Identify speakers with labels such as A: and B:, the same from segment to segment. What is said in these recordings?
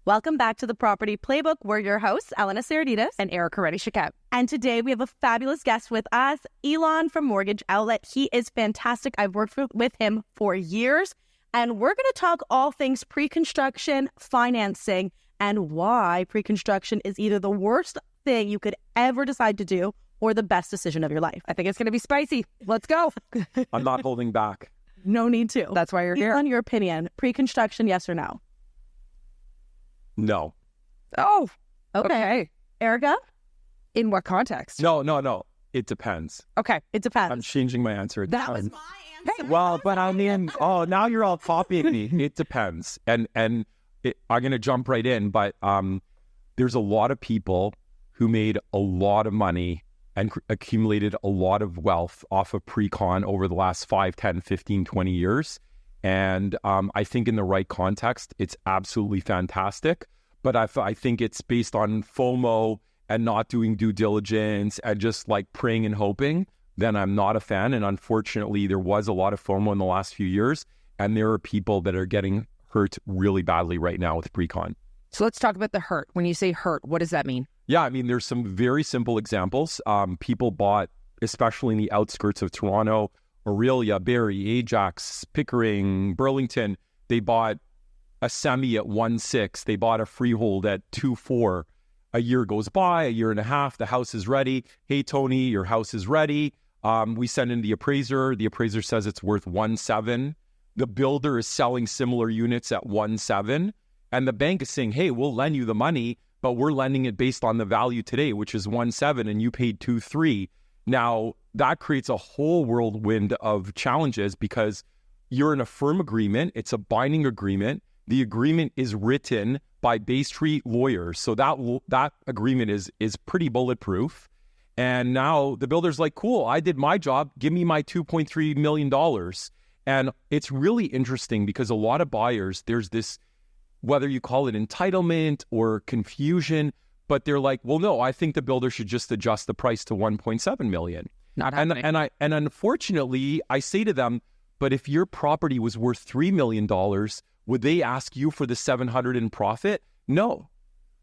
A: Welcome back to the Property Playbook. We're your hosts, Elena Saraditas
B: and Erica Reddy-Shaquette.
A: And today we have a fabulous guest with us, Elan from Mortgage Outlet. He is fantastic. I've worked with him for years, and we're going to talk all things pre-construction financing and why pre-construction is either the worst thing you could ever decide to do or the best decision of your life.
B: I think it's going to be spicy. Let's go.
C: I'm not holding back.
A: No need to.
B: That's why you're here.
A: Elan, your opinion, pre-construction, yes or no?
C: No.
B: Oh, okay.
A: Erica?
B: In what context?
C: No. It depends.
B: Okay.
A: It depends.
C: I'm changing my answer.
B: That was my answer.
C: Hey, well, but I mean, now you're all copying me. It depends. And I'm going to jump right in, but there's a lot of people who made a lot of money and accumulated a lot of wealth off of pre-con over the last 5, 10, 15, 20 years. And I think in the right context, it's absolutely fantastic. But I think it's based on FOMO and not doing due diligence and just like praying and hoping, then I'm not a fan. And unfortunately, there was a lot of FOMO in the last few years. And there are people that are getting hurt really badly right now with pre-con.
B: So let's talk about the hurt. When you say hurt, what does that mean?
C: Yeah, I mean, there's some very simple examples. People bought, especially in the outskirts of Toronto, Aurelia, Barrie, Ajax, Pickering, Burlington, they bought a semi at 1.6. They bought a freehold at 2.4. A year goes by, a year and a half, the house is ready. Hey, Tony, your house is ready. We send in the appraiser. The appraiser says it's worth 1.7. The builder is selling similar units at 1.7. And the bank is saying, hey, we'll lend you the money, but we're lending it based on the value today, which is 1.7, and you paid 2.3. Now, that creates a whole whirlwind of challenges because you're in a firm agreement. It's a binding agreement. The agreement is written by Bay Street lawyers. So that agreement is pretty bulletproof. And now the builder's like, cool, I did my job. Give me my $2.3 million. And it's really interesting because a lot of buyers, there's this, whether you call it entitlement or confusion, but they're like, well, no, I think the builder should just adjust the price to 1.7 million.
B: Not happening.
C: And unfortunately, I say to them, but if your property was worth $3 million, would they ask you for the 700 in profit? No.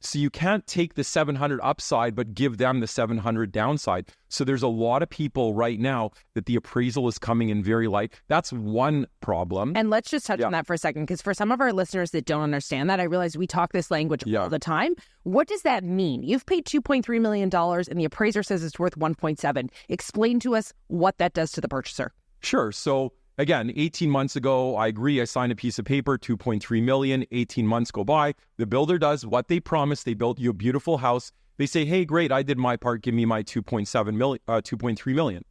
C: So you can't take the 700 upside, but give them the 700 downside. So there's a lot of people right now that the appraisal is coming in very light. That's one problem.
B: And let's just touch on that for a second, because for some of our listeners that don't understand that, I realize we talk this language all the time. What does that mean? You've paid $2.3 million and the appraiser says it's worth 1.7. Explain to us what that does to the purchaser.
C: Sure. So again, 18 months ago, I agree, I signed a piece of paper, 2.3 million, 18 months go by. The builder does what they promised. They built you a beautiful house. They say, hey, great, I did my part. Give me my 2.3 million.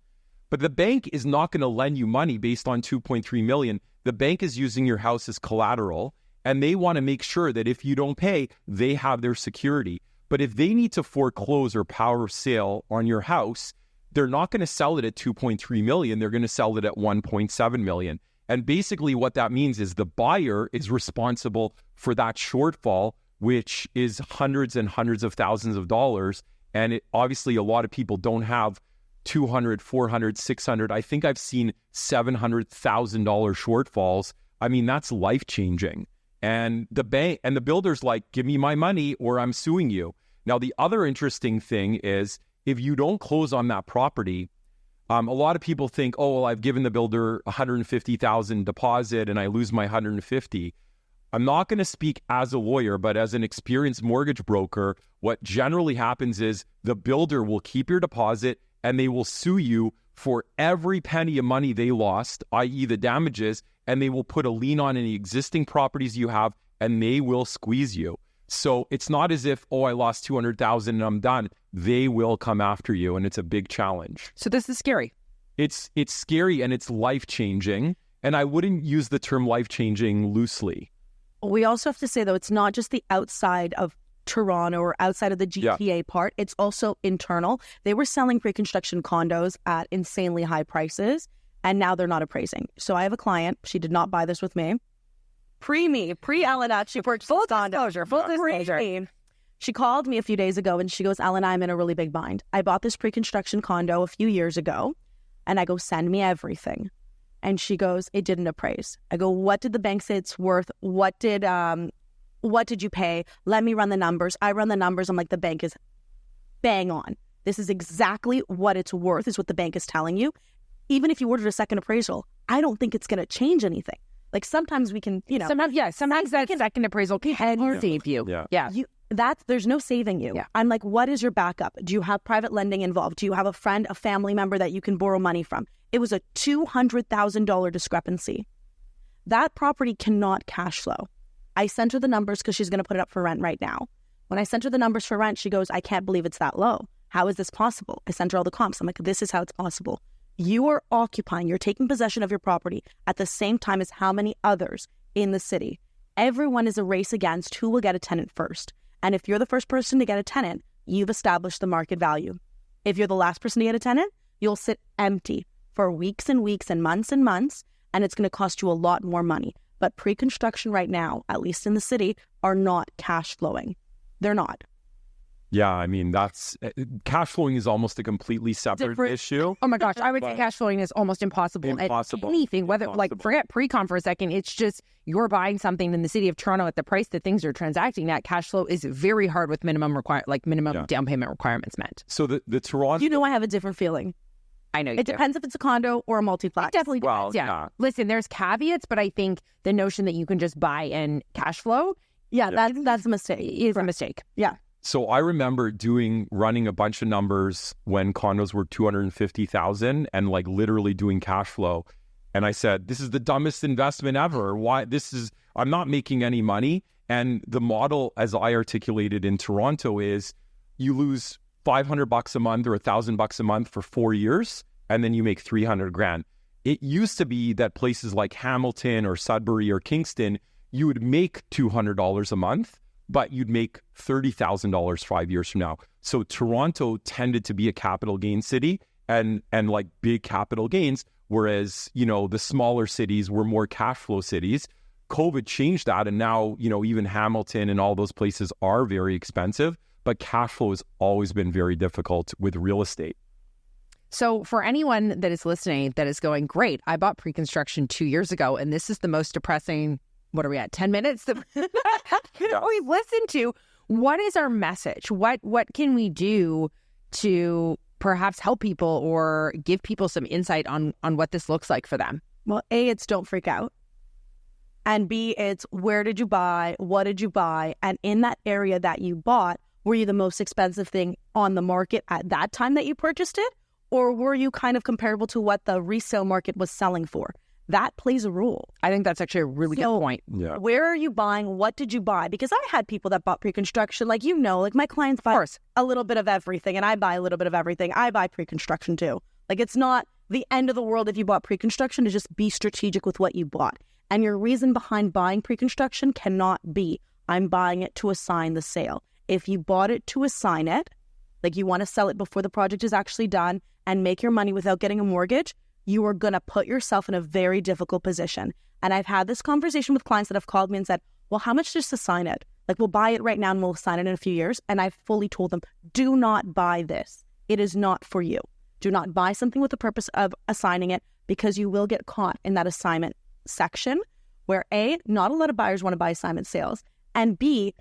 C: But the bank is not going to lend you money based on 2.3 million. The bank is using your house as collateral, and they want to make sure that if you don't pay, they have their security. But if they need to foreclose or power of sale on your house, they're not going to sell it at 2.3 million. They're going to sell it at 1.7 million. And basically what that means is the buyer is responsible for that shortfall, which is hundreds and hundreds of thousands of dollars. And obviously a lot of people don't have 200, 400, 600. I think I've seen $700,000 shortfalls. I mean, that's life-changing. And the bank and the builder's like, give me my money or I'm suing you. Now, the other interesting thing is, if you don't close on that property, a lot of people think, oh, well, I've given the builder $150,000 deposit and I lose my $150,000. I'm not going to speak as a lawyer, but as an experienced mortgage broker, what generally happens is the builder will keep your deposit and they will sue you for every penny of money they lost, i.e. the damages, and they will put a lien on any existing properties you have and they will squeeze you. So it's not as if, oh, I lost $200,000 and I'm done. They will come after you, and it's a big challenge.
B: So this is scary.
C: It's scary and it's life-changing. And I wouldn't use the term life-changing loosely.
A: We also have to say, though, it's not just the outside of Toronto or outside of the GTA part. It's also internal. They were selling pre-construction condos at insanely high prices, and now they're not appraising. So I have a client. She did not buy this with me. Pre-Elena, she purchased
B: full
A: condo.
B: disclosure.
A: She called me a few days ago and she goes, Elena, I'm in a really big bind. I bought this pre-construction condo a few years ago, and I go, send me everything. And she goes, it didn't appraise. I go, what did the bank say it's worth? What did what did you pay? Let me run the numbers. I run the numbers. I'm like, the bank is bang on. This is exactly what it's worth, is what the bank is telling you. Even if you ordered a second appraisal, I don't think it's going to change anything. Like sometimes we can,
B: sometimes that second appraisal can save you. Yeah.
A: There's no saving you.
B: Yeah.
A: I'm like, what is your backup? Do you have private lending involved? Do you have a friend, a family member that you can borrow money from? It was a $200,000 discrepancy. That property cannot cash flow. I sent her the numbers because she's going to put it up for rent right now. When I sent her the numbers for rent, she goes, I can't believe it's that low. How is this possible? I sent her all the comps. I'm like, this is how it's possible. You are occupying, you're taking possession of your property at the same time as how many others in the city. Everyone is a race against who will get a tenant first. And if you're the first person to get a tenant, you've established the market value. If you're the last person to get a tenant, you'll sit empty for weeks and weeks and months, and it's going to cost you a lot more money. But pre-construction right now, at least in the city, are not cash flowing. They're not.
C: Yeah, I mean, that's cash flowing is almost a completely separate issue.
B: Oh my gosh, I would say cash flowing is almost impossible. At anything, forget pre-con for a second, it's just you're buying something in the city of Toronto at the price that things are transacting at. Cash flow is very hard with minimum down payment requirements met.
C: So the Toronto...
A: You know, I have a different feeling.
B: I know you do.
A: It depends if it's a condo or a multiplex.
B: It definitely depends. Yeah. Listen, there's caveats, but I think the notion that you can just buy and cash flow...
A: That's a mistake.
B: Is a mistake.
A: Yeah.
C: So I remember running a bunch of numbers when condos were $250,000 and like literally doing cash flow. And I said, this is the dumbest investment ever. I'm not making any money. And the model, as I articulated in Toronto, is you lose $500 a month or $1,000 a month for 4 years, and then you make $300,000. It used to be that places like Hamilton or Sudbury or Kingston, you would make $200 a month, but you'd make $30,000 5 years from now. So Toronto tended to be a capital gain city and like big capital gains, whereas, the smaller cities were more cash flow cities. COVID changed that. And now, even Hamilton and all those places are very expensive, but cash flow has always been very difficult with real estate.
B: So for anyone that is listening that is going, great, I bought pre-construction 2 years ago, and this is the most depressing, what are we at, 10 minutes that we've listened to. What is our message? What can we do to perhaps help people or give people some insight on what this looks like for them?
A: Well, A, it's don't freak out. And B, it's where did you buy? What did you buy? And in that area that you bought, were you the most expensive thing on the market at that time that you purchased it? Or were you kind of comparable to what the resale market was selling for? That plays a role.
B: I think that's actually a really good point.
C: Yeah.
A: Where are you buying? What did you buy? Because I had people that bought pre-construction. Like, my clients buy a little bit of everything, and I buy a little bit of everything. I buy pre-construction too. Like, it's not the end of the world if you bought pre-construction. To just be strategic with what you bought. And your reason behind buying pre-construction cannot be, I'm buying it to assign the sale. If you bought it to assign it, like you want to sell it before the project is actually done and make your money without getting a mortgage, you are going to put yourself in a very difficult position. And I've had this conversation with clients that have called me and said, well, how much just to sign it? Like, we'll buy it right now and we'll sign it in a few years. And I've fully told them, do not buy this. It is not for you. Do not buy something with the purpose of assigning it, because you will get caught in that assignment section where A, not a lot of buyers want to buy assignment sales. And B,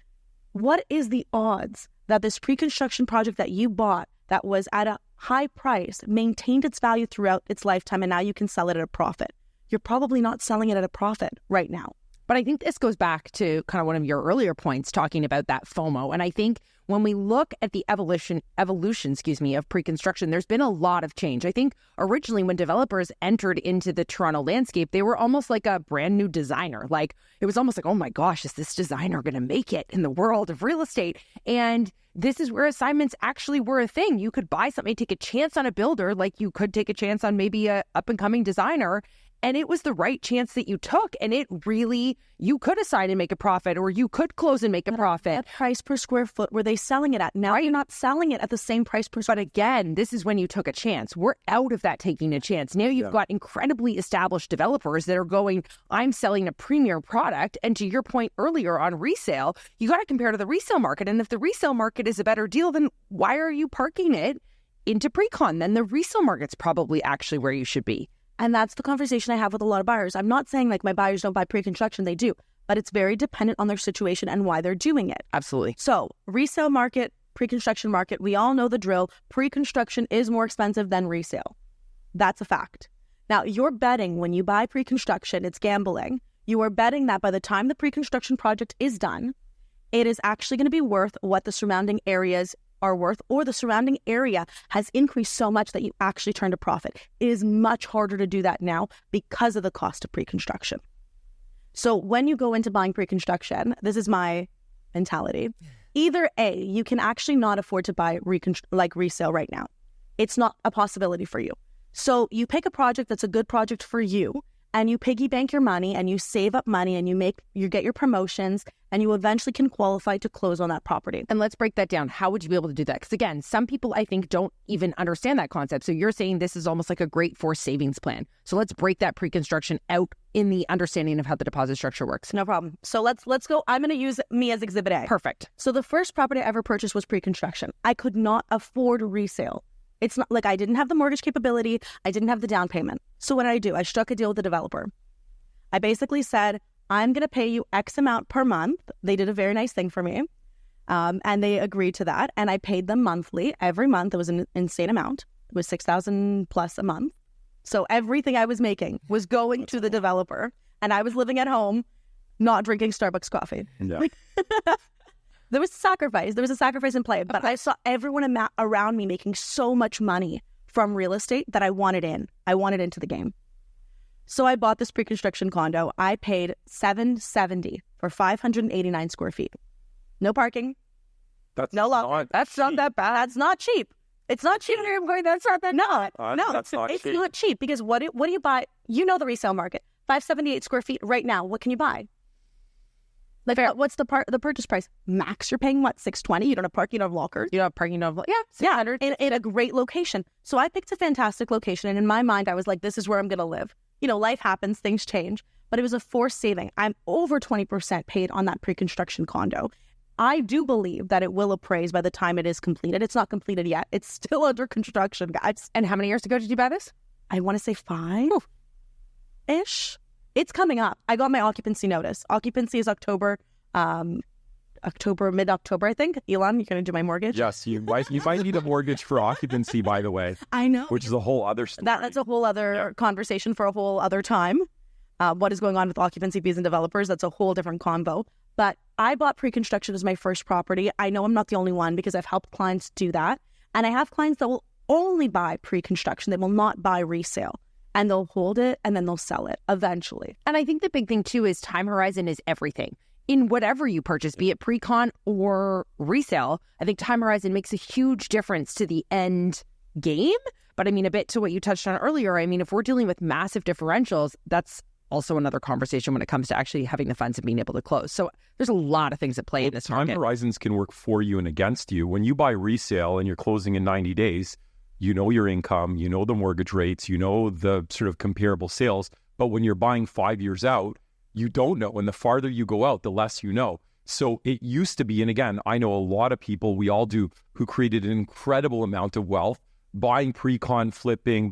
A: what is the odds that this pre-construction project that you bought that was at a high price maintained its value throughout its lifetime, and now you can sell it at a profit? You're probably not selling it at a profit right now.
B: But I think this goes back to kind of one of your earlier points talking about that FOMO. And I think when we look at the evolution, of pre-construction, there's been a lot of change. I think originally when developers entered into the Toronto landscape, they were almost like a brand new designer. Like, it was almost like, oh my gosh, is this designer going to make it in the world of real estate? And this is where assignments actually were a thing. You could buy something, take a chance on a builder, like you could take a chance on maybe a up-and-coming designer. And it was the right chance that you took. And it really, you could assign and make a profit, or you could close and make a profit.
A: What price per square foot were they selling it at? Now you're not selling it at the same price per square foot.
B: But again, this is when you took a chance. We're out of that taking a chance. Now you've got incredibly established developers that are going, I'm selling a premier product. And to your point earlier on resale, you got to compare to the resale market. And if the resale market is a better deal, then why are you parking it into pre-con? Then the resale market's probably actually where you should be.
A: And that's the conversation I have with a lot of buyers. I'm not saying like my buyers don't buy pre-construction, they do. but it's very dependent on their situation and why they're doing it.
B: Absolutely.
A: So resale market, pre-construction market, we all know the drill. Pre-construction is more expensive than resale. That's a fact. Now, you're betting when you buy pre-construction, it's gambling. You are betting that by the time the pre-construction project is done, it is actually going to be worth what the surrounding areas are worth, or the surrounding area has increased so much that you actually turn a profit. It is much harder to do that now because of the cost of pre-construction. So when you go into buying pre-construction, this is my mentality. Either A, you can actually not afford to buy resale right now. It's not a possibility for you. So you pick a project that's a good project for you, and you piggy bank your money, and you save up money, and you get your promotions, and you eventually can qualify to close on that property.
B: And let's break that down. How would you be able to do that? Because again, some people I think don't even understand that concept. So you're saying this is almost like a great forced savings plan. So let's break that pre-construction out in the understanding of how the deposit structure works.
A: No problem. So let's go. I'm going to use me as Exhibit A.
B: Perfect.
A: So the first property I ever purchased was pre-construction. I could not afford resale. It's not like I didn't have the mortgage capability. I didn't have the down payment. So what did I do? I struck a deal with the developer. I basically said, I'm going to pay you X amount per month. They did a very nice thing for me. And they agreed to that. And I paid them monthly. Every month, it was an insane amount. It was $6,000 plus a month. So everything I was making was going to the developer. And I was living at home, not drinking Starbucks coffee.
C: Yeah.
A: There was sacrifice. There was a sacrifice in play. But I saw everyone around me making so much money from real estate that I wanted in. I wanted into the game. So I bought this pre-construction condo. I paid $770 for 589 square feet. No parking.
C: That's
A: no law.
B: That's not that bad.
A: That's not cheap. It's not cheap.
B: I'm going, that's not that
A: No,
C: that's not
A: it's
C: cheap.
A: not cheap because what do you buy? You know the resale market. 578 square feet right now. What can you buy? Like, what's the purchase price? Max, you're paying what, $620? You don't have parking, you don't have lockers.
B: You don't have parking, you don't have,
A: Yeah, in a great location. So I picked a fantastic location, and in my mind, I was like, this is where I'm going to live. You know, life happens, things change, but it was a forced saving. I'm over 20% paid on that pre-construction condo. I do believe that it will appraise by the time it is completed. It's not completed yet. It's still under construction, guys.
B: And how many years ago did you buy this?
A: I want to say 5-ish. It's coming up. I got my occupancy notice. Occupancy is mid-October, I think. Elan, you're going to do my mortgage?
C: Yes, you might need a mortgage for occupancy, by the way.
A: I know.
C: Which is a whole other story.
A: That's a whole other conversation for a whole other time. What is going on with occupancy fees and developers, that's a whole different convo. But I bought pre-construction as my first property. I know I'm not the only one because I've helped clients do that. And I have clients that will only buy pre-construction. They will not buy resale. And they'll hold it and then they'll sell it eventually.
B: And I think the big thing too is time horizon is everything. In whatever you purchase, be it pre-con or resale, I think time horizon makes a huge difference to the end game. But I mean, a bit to what you touched on earlier, I mean, if we're dealing with massive differentials, that's also another conversation when it comes to actually having the funds and being able to close. So there's a lot of things at play in this market.
C: Time horizons can work for you and against you. When you buy resale and you're closing in 90 days, you know your income, you know the mortgage rates, you know the sort of comparable sales. But when you're buying 5 years out, you don't know. And the farther you go out, the less you know. So it used to be, and again, I know a lot of people, we all do, who created an incredible amount of wealth, buying pre-con flipping,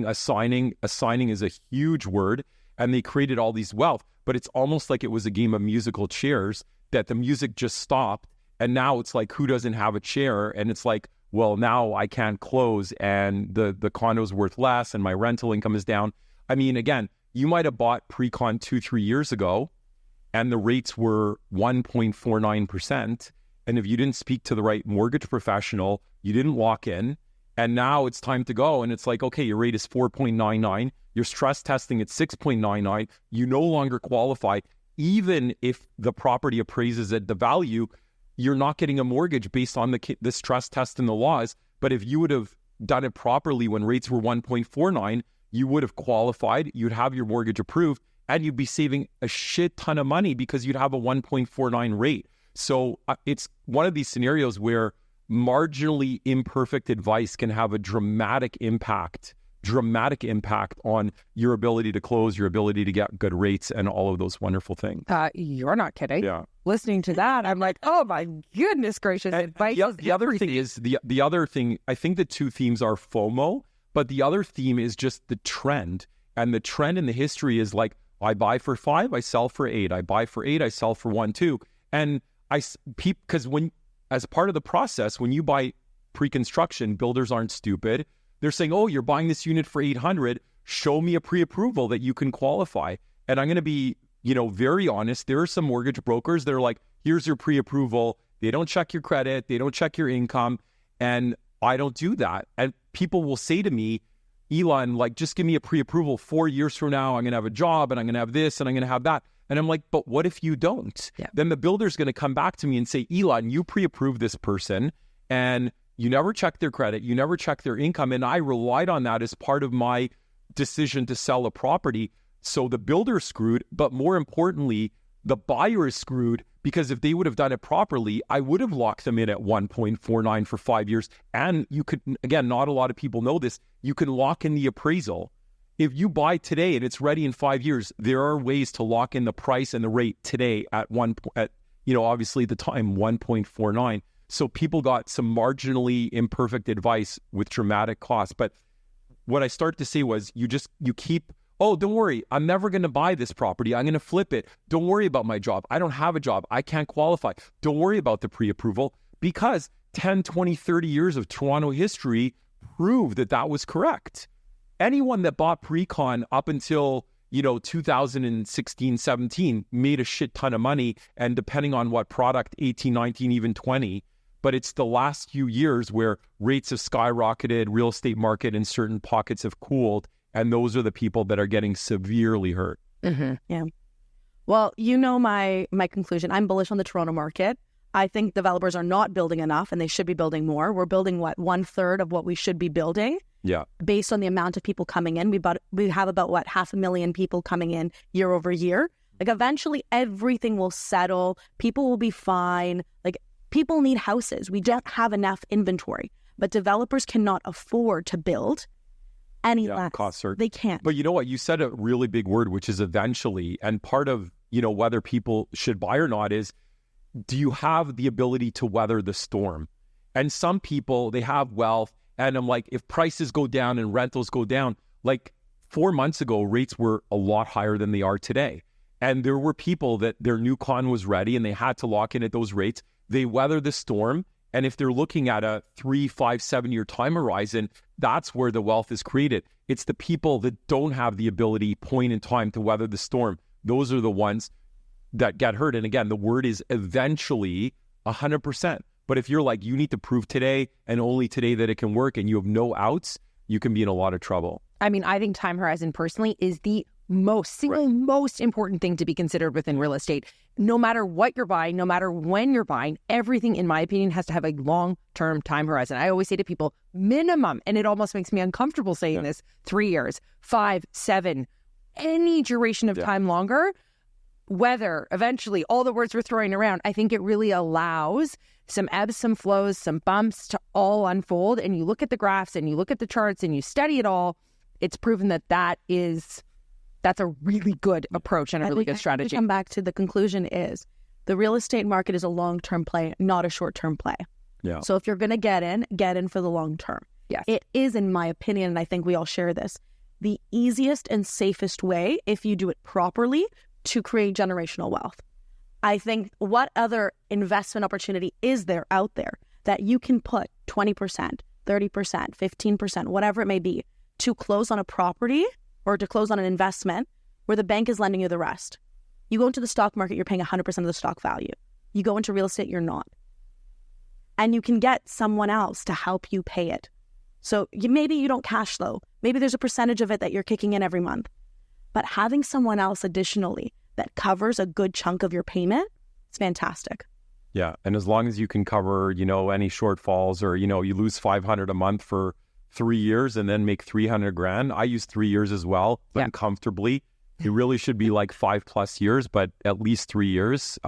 C: assigning is a huge word, and they created all these wealth. But it's almost like it was a game of musical chairs, that the music just stopped. And now it's like, who doesn't have a chair? And it's like, well, now I can't close and the condo's worth less and my rental income is down. I mean, again, you might have bought pre-con 2-3 years ago and the rates were 1.49%. And if you didn't speak to the right mortgage professional, you didn't lock in. And now it's time to go. And it's like, okay, your rate is 4.99. You're stress testing at 6.99. You no longer qualify. Even if the property appraises at the value, you're not getting a mortgage based on the stress test and the laws. But if you would have done it properly when rates were 1.49, you would have qualified, you'd have your mortgage approved, and you'd be saving a shit ton of money because you'd have a 1.49 rate. So it's one of these scenarios where marginally imperfect advice can have a dramatic impact on your ability to close, your ability to get good rates, and all of those wonderful things.
B: You're not kidding.
C: Yeah.
B: Listening to that, I'm like, oh my goodness gracious. Advice
C: the other thing is, the other thing, I think the two themes are FOMO, but the other theme is just the trend. And the trend in the history is like, I buy for 5, I sell for 8. I buy for 8, I sell for 1 too. And because as part of the process, when you buy pre-construction, builders aren't stupid. They're saying, oh, you're buying this unit for 800. Show me a pre-approval that you can qualify. And I'm going to be, very honest. There are some mortgage brokers that are like, here's your pre-approval. They don't check your credit. They don't check your income. And I don't do that. And people will say to me, Elan, just give me a pre-approval. 4 years from now, I'm going to have a job and I'm going to have this and I'm going to have that. And I'm like, but what if you don't?
B: Yeah.
C: Then the builder's going to come back to me and say, Elan, you pre-approved this person and you never check their credit. You never check their income. And I relied on that as part of my decision to sell a property. So the builder's screwed, but more importantly, the buyer is screwed, because if they would have done it properly, I would have locked them in at 1.49 for 5 years. And you could, again, not a lot of people know this, you can lock in the appraisal. If you buy today and it's ready in 5 years, there are ways to lock in the price and the rate today at obviously at the time, 1.49. So people got some marginally imperfect advice with dramatic costs. But what I started to say was you keep, oh, don't worry, I'm never going to buy this property. I'm going to flip it. Don't worry about my job. I don't have a job. I can't qualify. Don't worry about the pre-approval, because 10, 20, 30 years of Toronto history prove that was correct. Anyone that bought pre-con up until, 2016, 17 made a shit ton of money. And depending on what product, 18, 19, even 20. But it's the last few years where rates have skyrocketed, real estate market in certain pockets have cooled. And those are the people that are getting severely hurt.
B: Mm-hmm.
A: Yeah. Well, my conclusion. I'm bullish on the Toronto market. I think developers are not building enough and they should be building more. We're building 1/3 of what we should be building.
C: Yeah.
A: Based on the amount of people coming in. We have about 500,000 people coming in year over year. Eventually everything will settle. People will be fine. People need houses. We don't have enough inventory, but developers cannot afford to build any less.
C: Costs are,
A: they can't.
C: But you know what? You said a really big word, which is eventually. And part of, whether people should buy or not is, do you have the ability to weather the storm? And some people, they have wealth. And I'm like, if prices go down and rentals go down, 4 months ago, rates were a lot higher than they are today. And there were people that their new con was ready and they had to lock in at those rates. They weather the storm. And if they're looking at a 3, 5, 7 year time horizon, that's where the wealth is created. It's the people that don't have the ability, point in time, to weather the storm. Those are the ones that get hurt. And again, the word is eventually 100%. But if you're you need to prove today and only today that it can work and you have no outs, you can be in a lot of trouble.
B: I mean, I think time horizon personally is the most important thing to be considered within real estate. No matter what you're buying, no matter when you're buying, everything, in my opinion, has to have a long-term time horizon. I always say to people, minimum, and it almost makes me uncomfortable saying this, 3 years, 5, 7, any duration of time longer, whether eventually all the words we're throwing around, I think it really allows some ebbs, some flows, some bumps to all unfold. And you look at the graphs and you look at the charts and you study it all, it's proven that's a really good approach and a really good strategy.
A: To come back to the conclusion is the real estate market is a long-term play, not a short-term play.
C: Yeah.
A: So if you're going to get in for the long term.
B: Yes.
A: It is, in my opinion, and I think we all share this, the easiest and safest way, if you do it properly, to create generational wealth. I think what other investment opportunity is there out there that you can put 20%, 30%, 15%, whatever it may be, to close on a property or to close on an investment where the bank is lending you the rest? You go into the stock market, you're paying 100% of the stock value. You go into real estate, you're not. And you can get someone else to help you pay it. So maybe you don't cash flow. Maybe there's a percentage of it that you're kicking in every month. But having someone else additionally that covers a good chunk of your payment, it's fantastic.
C: Yeah. And as long as you can cover, any shortfalls, or, you lose $500 a month for 3 years and then make $300,000. I use 3 years as well, but comfortably. It really should be 5+ years, but at least 3 years.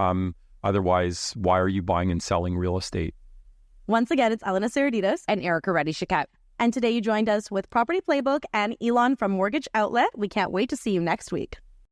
C: Otherwise, why are you buying and selling real estate?
A: Once again, it's Elena Saraditas
B: and Erica Reddy-Chiquette.
A: And today you joined us with Property Playbook and Elan from Mortgage Outlet. We can't wait to see you next week.